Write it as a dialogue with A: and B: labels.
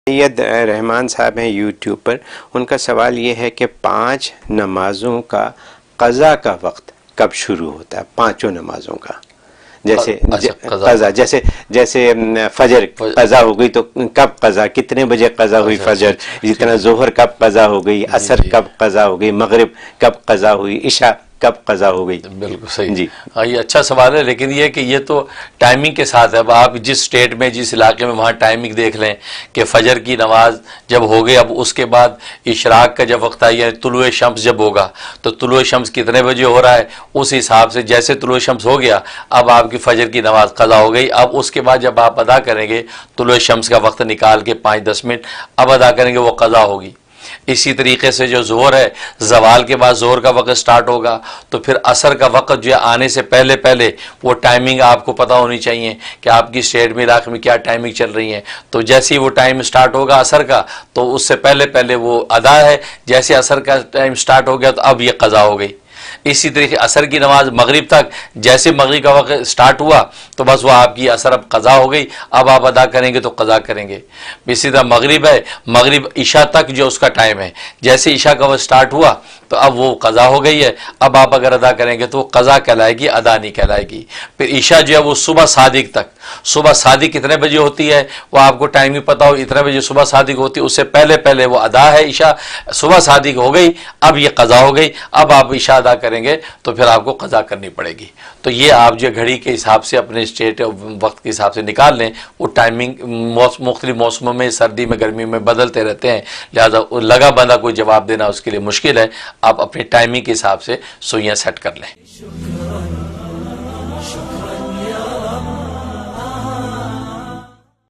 A: سید رحمان صاحب ہیں یوٹیوب پر، ان کا سوال یہ ہے کہ 5 نمازوں کا قضا کا وقت کب شروع ہوتا ہے؟ 5 نمازوں کا، جیسے قضا، جیسے فجر قضا ہو گئی تو کب قضا، کتنے بجے قضا ہوئی فجر، جتنا ظہر کب قضا ہو گئی، عصر کب قضا ہو گئی، مغرب کب قضا ہوئی، عشاء کب قضا ہو گئی؟
B: بالکل صحیح جی ہاں، یہ اچھا سوال ہے، لیکن یہ کہ یہ تو ٹائمنگ کے ساتھ ہے۔ اب آپ جس اسٹیٹ میں، جس علاقے میں، وہاں ٹائمنگ دیکھ لیں کہ فجر کی نماز جب ہو گئی، اب اس کے بعد اشراق کا جب وقت آئی ہے، طلوع شمس جب ہوگا تو طلوع شمس کتنے بجے ہو رہا ہے، اس حساب سے جیسے طلوع شمس ہو گیا اب آپ کی فجر کی نماز قضا ہو گئی۔ اب اس کے بعد جب آپ ادا کریں گے طلوع شمس کا وقت نکال کے 5-10 منٹ اب ادا کریں گے، وہ قضا ہوگی۔ اسی طریقے سے جو ظہر ہے، زوال کے بعد ظہر کا وقت سٹارٹ ہوگا تو پھر عصر کا وقت جو ہے آنے سے پہلے پہلے وہ ٹائمنگ آپ کو پتہ ہونی چاہیے کہ آپ کی اسٹیٹ میں، علاقے میں کیا ٹائمنگ چل رہی ہے۔ تو جیسے ہی وہ ٹائم سٹارٹ ہوگا عصر کا تو اس سے پہلے پہلے وہ ادا ہے، جیسے عصر کا ٹائم سٹارٹ ہو گیا تو اب یہ قضا ہو گئی۔ اسی طریقے عصر کی نماز مغرب تک، جیسے مغرب کا وقت سٹارٹ ہوا تو بس وہ آپ کی عصر اب قضا ہو گئی، اب آپ ادا کریں گے تو قضا کریں گے۔ اسی طرح مغرب ہے، مغرب عشاء تک جو اس کا ٹائم ہے، جیسے عشاء کا وقت سٹارٹ ہوا تو اب وہ قضا ہو گئی ہے، اب آپ اگر ادا کریں گے تو وہ قضا کہلائے گی، ادا نہیں کہلائے گی۔ پھر عشاء جو ہے وہ صبح صادق تک، صبح صادق کتنے بجے ہوتی ہے وہ آپ کو ٹائم بھی پتہ ہو، اتنے بجے صبح صادق ہوتی ہے، اس سے پہلے پہلے وہ ادا ہے عشاء، صبح صادق ہو گئی اب یہ قضا ہو گئی، اب آپ عشاء ادا کریں گے تو پھر آپ کو قضا کرنی پڑے گی۔ تو یہ آپ جو گھڑی کے حساب سے اپنے اسٹیٹ وقت کے حساب سے نکال لیں، وہ ٹائمنگ مختلف موسموں میں، سردی میں گرمی میں بدلتے رہتے ہیں، لہذا لگا بندہ کوئی جواب دینا اس کے لیے مشکل ہے۔ آپ اپنی ٹائمنگ کے حساب سے سوئیاں سیٹ کر لیں۔